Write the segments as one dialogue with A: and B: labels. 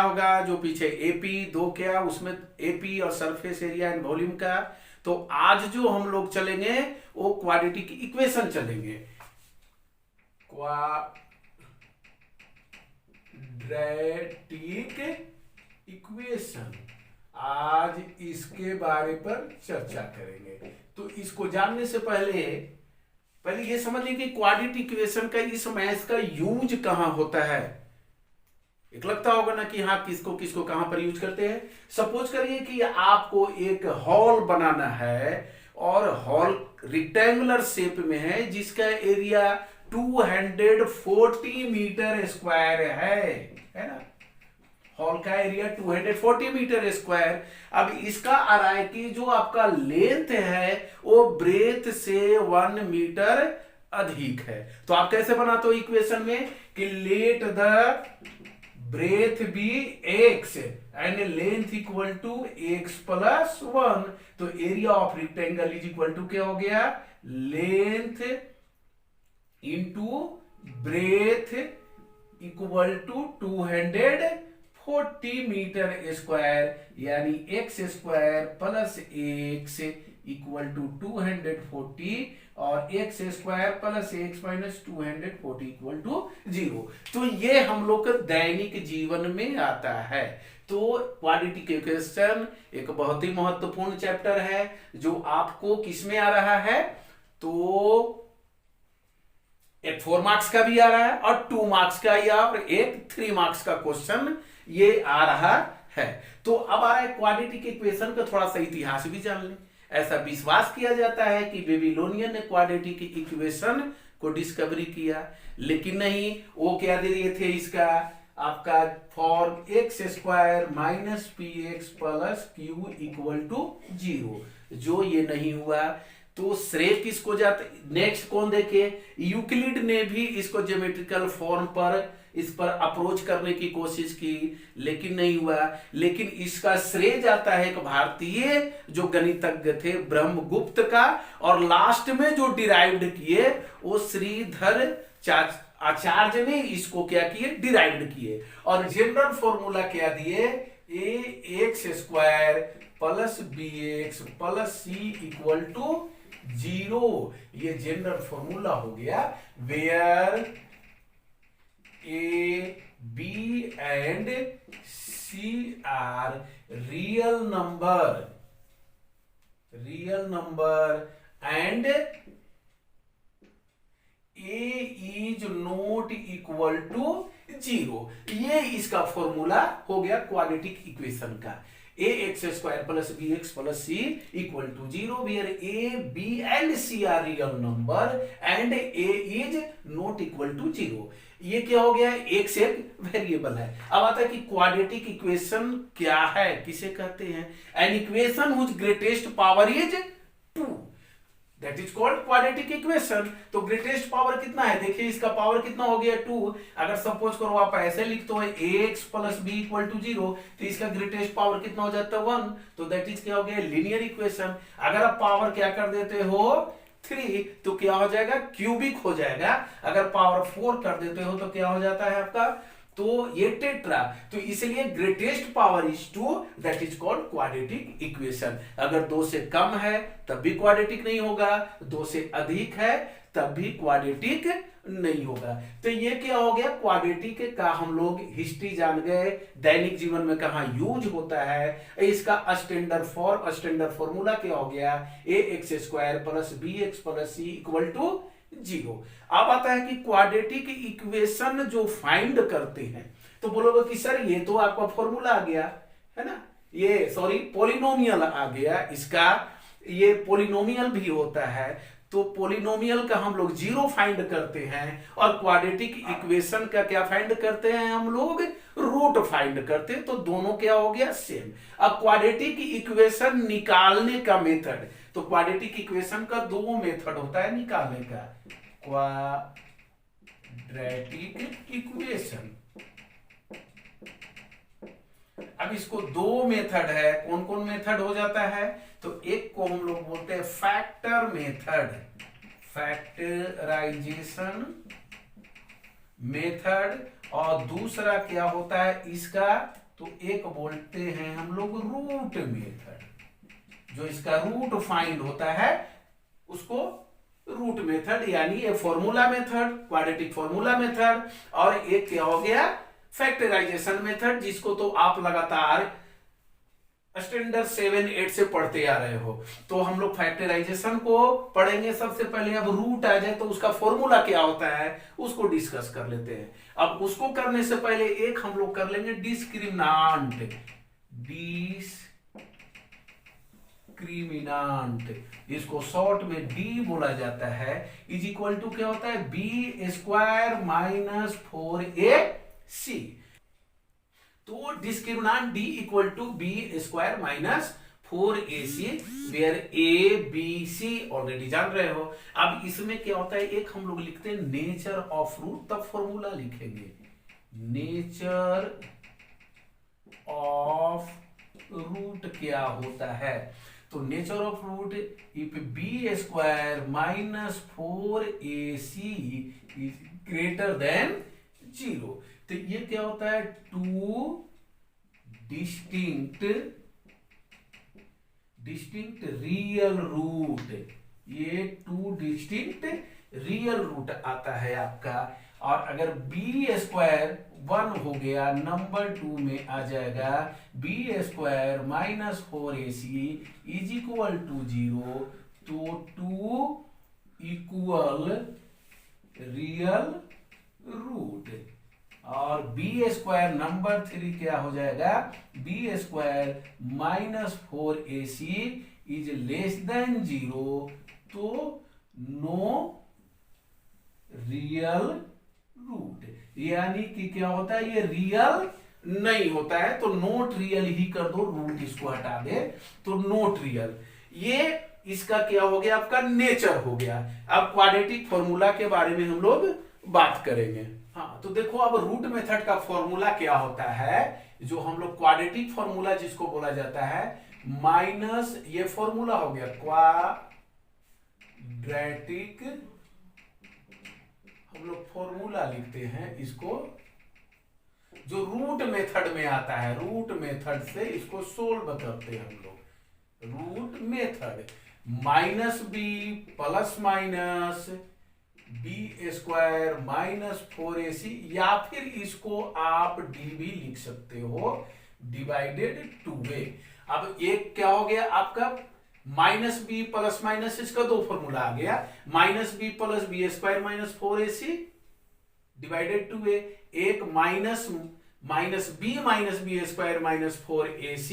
A: होगा जो पीछे एपी दो क्या उसमें एपी और सरफेस एरिया एंड वॉल्यूम का। तो आज जो हम लोग चलेंगे वो क्वाड्रेटिक इक्वेशन चलेंगे, क्वाड्रेटिक इक्वेशन। आज इसके बारे पर चर्चा करेंगे। तो इसको जानने से पहले ये समझ लीजिए कि क्वाड्रेटिक इक्वेशन का इस मैथ्स का यूज कहां होता है। एक लगता होगा ना कि हाँ किसको किसको कहां पर यूज करते हैं। सपोज करिए कि आपको एक हॉल बनाना है और हॉल रेक्टेंगुलर शेप में है जिसका एरिया 240 मीटर स्क्वायर है ना। हॉल का एरिया 240 मीटर स्क्वायर। अब इसका आ रहा है कि जो आपका लेंथ है वो ब्रेथ से 1 मीटर अधिक है। तो आप कैसे बनाते हो इक्वेशन में कि let the breadth be x and length equal to x plus 1। तो area of rectangle is equal to क्या हो गया, length into breadth equal to 240 metre square, यानी x square plus x equal to 240 और x square plus x minus 240 equal to 0। तो ये हम लोग का दैनिक जीवन में आता है। तो क्वाड्रेटिक इक्वेशन एक बहुत ही महत्वपूर्ण चैप्टर है जो आपको किसमें आ रहा है, तो एक 4 मार्क्स का भी आ रहा है और 2 मार्क्स का या और एक 3 मार्क्स का क्वेश्चन ये आ रहा है। तो अब आ रहा है क्वाड्रेटिक इक्वेशन का थोड़ा सा इतिहास भी जान लें। ऐसा विश्वास किया जाता है कि बेबीलोनियन ने क्वाड्रेटिक इक्वेशन को डिस्कवरी किया, लेकिन नहीं, वो क्या दे दिए थे इसका आपका form x square minus p x plus q equal to 0। जो ये नहीं हुआ तो श्रेय किसको जाता, नेक्स्ट कौन देखे, यूक्लिड ने भी इसको ज्योमेट्रिकल फॉर्म पर इस पर अप्रोच करने की कोशिश की लेकिन नहीं हुआ। लेकिन इसका श्रेय जाता है एक भारतीय जो गणितज्ञ थे ब्रह्मगुप्त का, और लास्ट में जो डिराइव्ड किए वो श्रीधर आचार्य ने इसको क्या किए, डिराइव्ड किए। और जनरल फॉर्मूला क्या दिए, A x square plus B x plus C equal to 0। ये जनरल फॉर्मूला हो गया where A, B and C are real number and A is not equal to 0। ये इसका फॉर्मूला हो गया क्वाड्रेटिक इक्वेशन का। A x square plus B x plus C equal to 0 where a b and c are real number and a is not equal to 0। ये क्या हो गया, x एक वेरिएबल है। अब आता है कि क्वाड्रेटिक इक्वेशन क्या है, किसे कहते हैं, an equation whose greatest power is 2, that is called quadratic equation. तो ग्रेटेस्ट पावर कितना है, देखिए इसका पावर कितना हो गया 2। अगर सपोज करो आप ऐसे लिखते हो ax plus b equal to 0 तो इसका ग्रेटेस्ट पावर कितना हो जाता है 1। तो दैट इज क्या हो गया, लीनियर इक्वेशन। अगर आप पावर क्या कर देते हो 3 तो क्या हो जाएगा, क्यूबिक हो जाएगा। अगर पावर 4 कर देते हो तो क्या हो जाता है आपका, तो ये टेट्रा। तो इसलिए greatest power is 2, that is called quadratic equation. अगर 2 से कम है तब भी क्वाड्रेटिक नहीं होगा, 2 से अधिक है तब भी क्वाड्रेटिक नहीं होगा। तो ये क्या हो गया, क्वाड्रेटिक का हम लोग हिस्ट्री जान गए, दैनिक जीवन में कहां यूज होता है। इसका स्टैंडर्ड फॉर्मूला क्या हो गया, a x square plus B x plus C equal to 0। अब आता है कि क्वाड्रेटिक इक्वेशन जो फाइंड करते हैं, तो बोलोगे कि सर ये तो आपका फॉर्मूला आ गया है ना, ये सॉरी पॉलिनोमियल आ गया इसका, ये पॉलिनोमियल भी होता है। तो पॉलिनोमियल का हम लोग 0 फाइंड करते हैं और क्वाड्रेटिक इक्वेशन का क्या फाइंड करते हैं, हम लोग रूट फाइंड करते हैं। तो दोनों क्या हो गया, सेम। अब क्वाड्रेटिक इक्वेशन निकालने का मेथड, तो क्वाड्रेटिक इक्वेशन का 2 मेथड होता है निकालने का, क्वाड्रेटिक इक्वेशन। अब इसको 2 मेथड है, कौन कौन मेथड हो जाता है, तो एक को हम लोग बोलते हैं फैक्टर मेथड, फैक्टराइजेशन मेथड, और दूसरा क्या होता है इसका तो एक बोलते हैं हम लोग रूट मेथड। जो इसका रूट फाइंड होता है उसको रूट मेथड, यानी ये formula method, quadratic formula method, और एक क्या हो गया फैक्टराइजेशन मेथड, जिसको तो आप लगातार स्टैंडर्ड 7-8 से पढ़ते आ रहे हो। तो हम लोग फैक्टराइजेशन को पढ़ेंगे सबसे पहले। अब रूट आ जाए तो उसका फॉर्मूला क्या होता है उसको डिस्कस कर लेते हैं। अब उसको करने से पहले एक हम लोग कर लेंगे डिस्क्रिमिनांट। डिस्क्रिमिनांट, इसको शॉर्ट में डी बोला जाता है, इज इक्वल टू क्या होता है बी स्क्वायर माइनस 4ac। तो discriminant D equal to b square minus 4ac, where a b c already जान रहे हो। अब इसमें क्या होता है, एक हम लोग लिखते हैं नेचर ऑफ रूट, तब फॉर्मूला लिखेंगे नेचर ऑफ रूट क्या होता है। तो nature of root if b square minus 4ac is greater than 0, तो ये क्या होता है टू डिस्टिंक्ट रियल रूट। ये टू डिस्टिंक्ट रियल रूट आता है आपका। और अगर बी स्क्वायर 1 हो गया, नंबर 2 में आ जाएगा b square minus 4ac is equal to 0, तो 2 इक्वल रियल रूट। और बी स्क्वायर नंबर 3 क्या हो जाएगा b square minus 4ac is less than 0, तो नो रियल रूट, यानी कि क्या होता है ये रियल नहीं होता है, तो नोट रियल ही कर दो, रूट इसको हटा दे तो नोट रियल। ये इसका क्या हो गया आपका नेचर हो गया। अब क्वाड्रेटिक फॉर्मूला के बारे में हम लोग बात करेंगे। हाँ, तो देखो अब रूट मेथड का फॉर्मूला क्या होता है, जो हम लोग क्वाड्रेटिक फॉर्मूला जिसको बोला जाता है माइनस, ये फॉर्मूला हो गया क्वाड्रेटिक, हम लोग फॉर्मूला लिखते हैं इसको, जो रूट मेथड में आता है, रूट मेथड से इसको सोल्व करते हैं हम लोग। Root method minus B plus minus B square minus 4ac, या फिर इसको आप डी भी लिख सकते हो डिवाइडेड 2a। अब एक क्या हो गया आपका माइनस बी प्लस माइनस, इसका दो फॉर्मूला आ गया, minus B plus b square minus 4ac divided 2a, एक minus B square minus 4ac,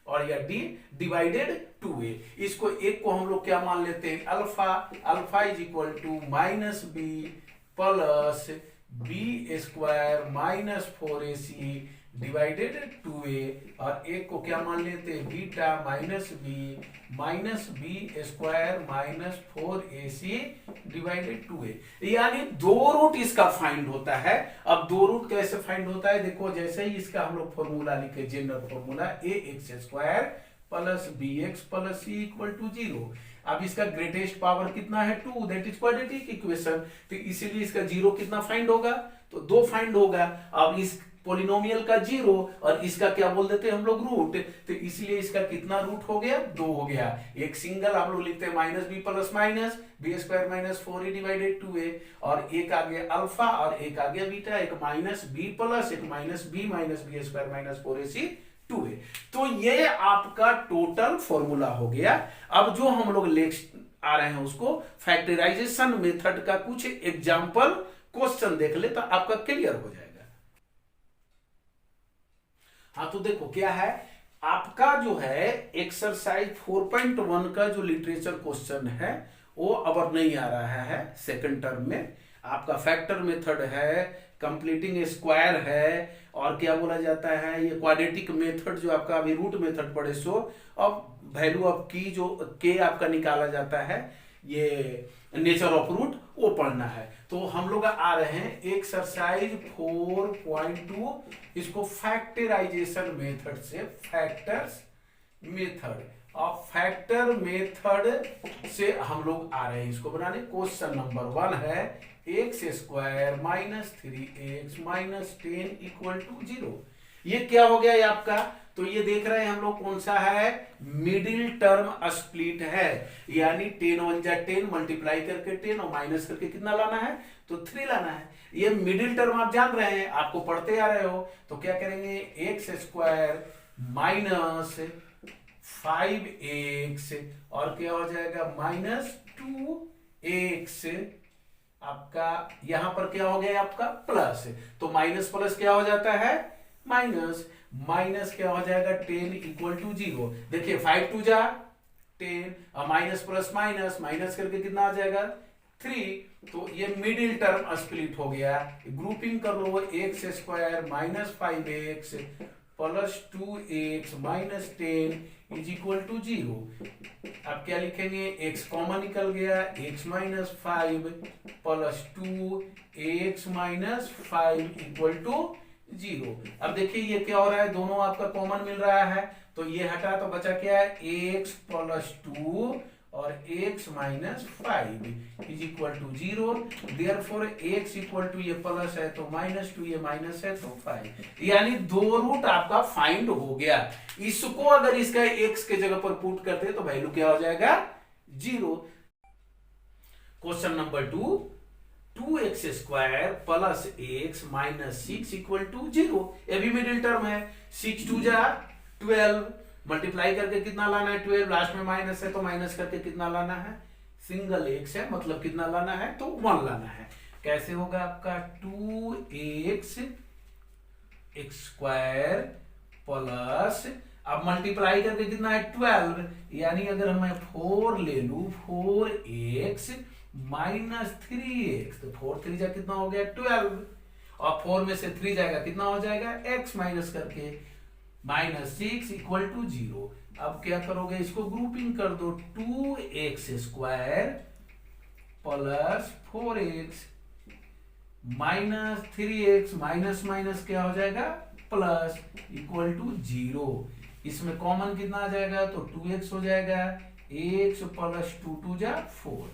A: और या डी डिवाइडेड 2a। इसको एक को हम लोग क्या मान लेते हैं alpha is equal to minus B plus b square minus 4ac divided 2a, और एक को क्या मान लेते हैं beta minus B square minus 4ac divided 2a, यानी दो रूट इसका फाइंड होता है। अब दो रूट कैसे फाइंड होता है, देखो जैसे ही इसका हम लोग फॉर्मूला लिखे, general formula ax square plus bx plus c equal to 0। अब इसका ग्रेटेस्ट पावर कितना है 2, दैट इज क्वाड्रेटिक इक्वेशन, तो इसीलिए इसका 0 कितना फाइंड होगा, तो 2 फाइंड होगा। अब इस पॉलिनोमियल का 0 और इसका क्या बोल देते हैं हम लोग रूट, तो इसलिए इसका कितना रूट हो गया 2 हो गया। एक सिंगल आप लोग लिखते हैं minus B plus minus B square minus 4a divided 2a, और एक आ गया अल्फा और एक आ गया बीटा, एक माइनस बी प्लस एक minus B square minus 4ac 2a। तो ये आपका टोटल फॉर्मूला हो गया। अब जो हम लोग ले आ रहे हैं उसको फैक्टराइजेशन मेथड का कुछ एग्जांपल क्वेश्चन देख ले तो आपका क्लियर हो जाएगा। हाँ, तो देखो क्या है आपका जो है एक्सरसाइज 4.1 का जो लिटरेचर क्वेश्चन है वो अब नहीं आ रहा है सेकंड टर्म में। आपका फैक्टर मेथड है, कंप्लीटिंग स्क्वायर है, और क्या बोला जाता है ये क्वाड्रेटिक मेथड जो आपका अभी रूट मेथड पढ़े सो, अब वैल्यू ऑफ की जो के आपका निकाला जाता है, ये नेचर ऑफ रूट वो पढ़ना है। तो हम लोग आ रहे हैं एक्सरसाइज 4.2, इसको फैक्टराइजेशन मेथड से, फैक्टर्स मेथड और फैक्टर मेथड से हम लोग आ रहे हैं इसको बनाने। क्वेश्चन नंबर 1 है x square minus 3x minus 10 equal to 0। ये क्या हो गया ये आपका, तो ये देख रहे हैं हम लोग कौन सा है, मिडिल टर्म स्प्लिट है, यानी 10 1 जा 10 मल्टीप्लाई करके 10 और माइनस करके कितना लाना है, तो 3 लाना है। ये मिडिल टर्म आप जान रहे हैं, आपको पढ़ते आ रहे हो, तो क्या करेंगे, एक्स स्क्वायर माइनस 5x और क्या हो जाएगा माइनस 2x, आपका यहां पर क्या हो गया आपका प्लस, तो माइनस प्लस क्या हो जाता है माइनस, माइनस क्या हो जाएगा 10 इक्वल टू 0। देखिए 5 2 जा 10 और माइनस प्लस माइनस, माइनस करके कितना आ जाएगा 3, तो ये मिडिल टर्म स्प्लिट हो गया। ग्रुपिंग कर लो, x square minus 5x plus 2x minus 10 is equal to 0। अब क्या लिखेंगे, x कॉमन निकल गया, x minus 5 plus 2x minus 5 equal to 0। अब देखिए ये क्या हो रहा है, दोनों आपका कॉमन मिल रहा है, तो ये हटा तो बचा क्या है, x प्लस 2 और x minus 5 is equal to 0। Therefore x equal to ये प्लस है तो माइनस 2, ये माइनस है तो 5, यानी दो रूट आपका फाइंड हो गया। इसको अगर इसका x के जगह पर पुट करते तो वैल्यू क्या हो जाएगा 0। Question number 2, 2x square plus x minus 6 equal to 0। ये भी मिडिल टर्म है, 6 2 जा 12 मल्टीप्लाई करके कितना लाना है 12, लास्ट में माइनस है तो माइनस करके कितना लाना है, सिंगल एक्स है मतलब कितना लाना है तो 1 लाना है। कैसे होगा आपका 2x स्क्वायर प्लस, अब मल्टीप्लाई करके कितना है 12, यानी अगर मैं 4 ले लू 4x माइनस 3x, तो 4 3 जा कितना हो गया 12, और 4 में से 3 जाएगा कितना हो जाएगा x माइनस करके माइनस 6 इक्वल टू 0। अब क्या करोगे, इसको ग्रुपिंग कर दो, 2x square plus 4x minus 3x minus minus क्या हो जाएगा प्लस इक्वल टू 0। इसमें कॉमन कितना आ जाएगा, तो 2x हो जाएगा, x प्लस 2 2 जा 4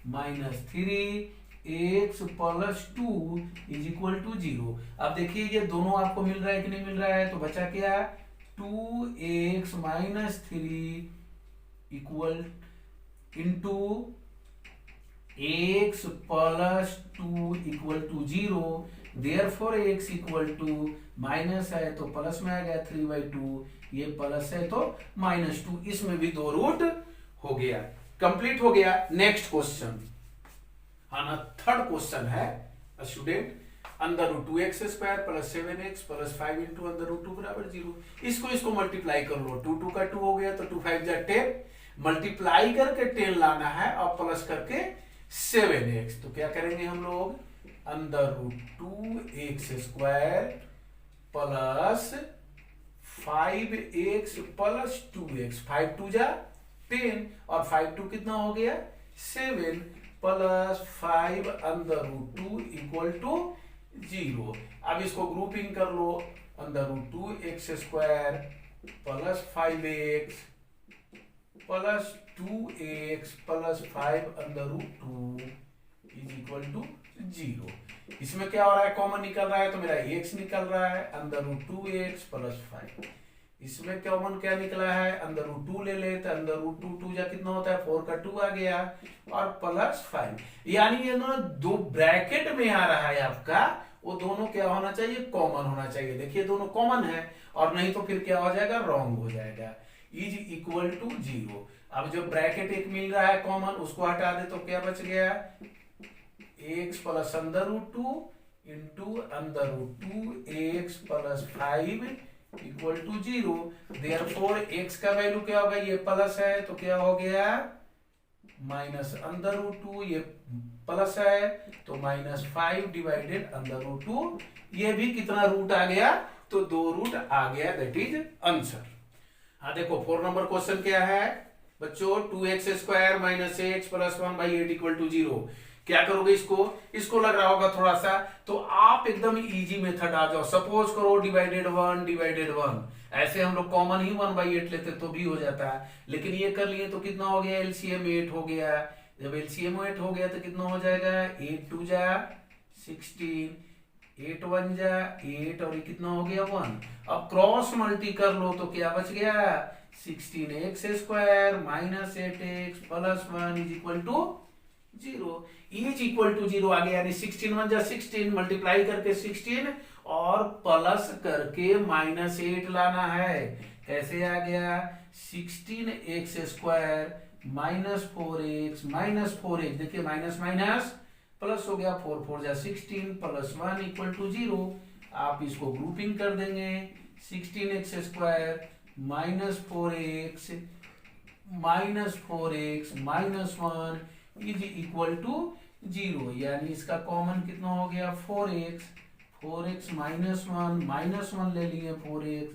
A: minus 3x plus 2 is equal to 0। अब देखिए ये दोनों आपको मिल रहा है कि नहीं मिल रहा है, तो बचा क्या 2x minus 3 equal into x plus 2 equal to 0। Therefore x equal to minus है तो प्लस में आ गया 3/2, ये प्लस है तो माइनस 2, इसमें भी दो रूट हो गया, कंप्लीट हो गया। नेक्स्ट क्वेश्चन, थर्ड क्वेश्चन है student, under root 2x square plus 7x plus 5 into under root 2 बराबर 0। इसको मल्टीप्लाई कर लो, 2 2 का 2 हो गया तो 2 5 जा 10, मल्टीप्लाई करके 10 लाना है और प्लस करके 7x, तो क्या करेंगे हम लोग, under root 2x square plus 5x plus 2x, 5 2 जा 10 और 5 2 कितना हो गया 7 plus 5 under root 2 equal to 0। अब इसको ग्रुपिंग कर लो, under root 2x square plus 5x plus 2x plus 5 under root 2 is equal to 0। इसमें क्या हो रहा है, कॉमन निकल रहा है तो मेरा x निकल रहा है, अंडर रूट 2x प्लस 5। इसमें कॉमन क्या निकला है, अंदर रूट 2 ले ले, तो अंदर रूट 2 2 जा कितना होता है 4 का 2 आ गया और प्लस 5, यानी ये दोनों दो ब्रैकेट में आ रहा है आपका, वो दोनों क्या होना चाहिए, कॉमन होना चाहिए। देखिए दोनों कॉमन है, और नहीं तो फिर क्या हो जाएगा, रॉन्ग हो जाएगा, इज इक्वल टू 0। अब जो ब्रैकेट एक मिल रहा है कॉमन, उसको हटा दे तो क्या बच गया, x plus under root 2 into under root 2x plus 5 equal to 0। Therefore x का वैल्यू क्या होगा, ये प्लस है तो क्या हो गया माइनस अंदर रूट 2, ये प्लस है तो माइनस 5 डिवाइडेड अंदर रूट 2, ये भी कितना रूट आ गया, तो 2 रूट आ गया, दैट इज आंसर। हाँ देखो 4 नंबर क्वेश्चन क्या है बच्चों, 2x square minus x plus 1/8 equal to 0। क्या करोगे, इसको लग रहा होगा थोड़ा सा, तो आप एकदम इजी मेथड आ जाओ। सपोज करो डिवाइडेड 1, ऐसे हम लोग कॉमन ही 1/8 लेते तो भी हो जाता है, लेकिन ये कर लिए तो कितना हो गया, एलसीएम 8 हो गया। जब एलसीएम 8 हो गया तो कितना हो जाएगा, 8 2 जा 16, 8 1 जा 8 और ये कितना हो गया 1। अब क्रॉस मल्टी कर लो तो क्या बच गया 16x² minus 8x plus 1 is equal to 0। Is equal to 0 आ गया, यानी 16 1 जा 16 मल्टीप्लाई करके 16 और प्लस करके माइनस 8 लाना है। कैसे आ गया 16x² minus 4x minus 4x, देखिए माइनस माइनस प्लस हो गया, 4 4 जा 16 प्लस 1 इक्वल टू 0। आप इसको ग्रुपिंग कर देंगे 16x² minus 4x minus 4x minus 1 is equal to 0, यानी इसका कॉमन कितना हो गया 4x माइनस 1 ले लिए 4x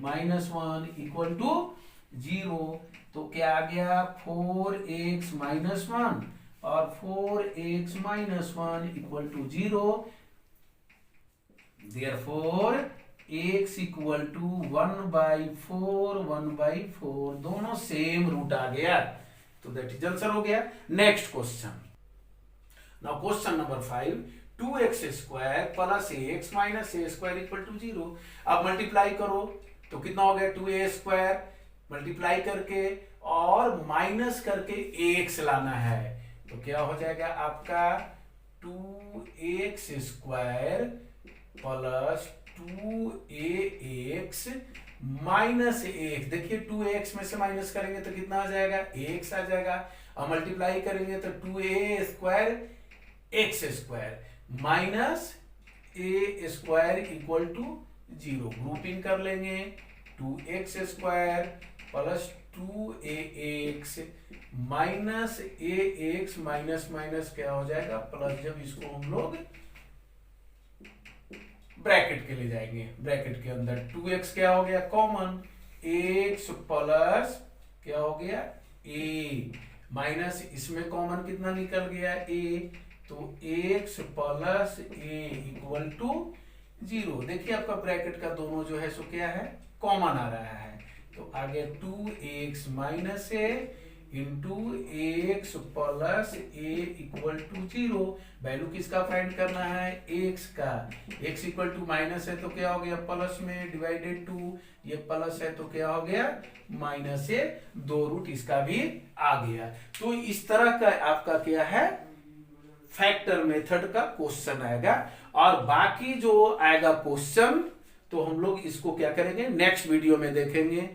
A: माइनस 1 इक्वल टू 0। तो क्या आ गया 4x माइनस 1 और 4x minus 1 equal to 0। Therefore x equal to 1/4 दोनों सेम रूट आ गया, तो दैट इज आंसर हो गया। Next question, now question number 5, 2x² plus ax minus a² equal to 0। अब मल्टीप्लाई करो तो कितना हो गया 2a² मल्टीप्लाई करके और माइनस करके ax लाना है, तो क्या हो जाएगा आपका 2x² plus 2ax minus ax। देखिए 2x में से माइनस करेंगे तो कितना आ जाएगा ax आ जाएगा, और मल्टीप्लाई करेंगे तो 2a² x² minus a² equal to 0। Grouping कर लेंगे 2x² plus 2ax minus ax minus minus क्या हो जाएगा प्लस, जब इसको हम लोग ब्रैकेट के ले जाएंगे, ब्रैकेट के अंदर 2x क्या हो गया कॉमन, x प्लस क्या हो गया a माइनस इसमें कॉमन कितना निकल गया a, तो x plus a equal to 0। देखिए आपका ब्रैकेट का दोनों जो है सो क्या है कॉमन आ रहा है, तो आगे 2x minus a into X plus A equal to 0। Value किसका फाइंड करना है x का, x इक्वल टू माइनस है तो क्या हो गया प्लस में डिवाइडेड 2, ये प्लस है तो क्या हो गया माइनस से 2 रूट इसका भी आ गया। तो इस तरह का आपका क्या है फैक्टर मेथड का क्वेश्चन आएगा, और बाकी जो आएगा क्वेश्चन तो हम लोग इसको क्या करेंगे नेक्स्ट वीडियो में देखेंगे।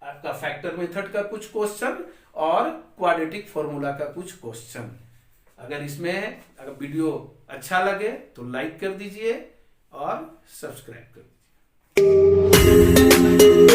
A: आपका फैक्टर मेथड का कुछ क्वेश्चन और क्वाड्रेटिक फॉर्मूला का कुछ क्वेश्चन। अगर वीडियो अच्छा लगे तो लाइक कर दीजिए और सब्सक्राइब कर दीजिए।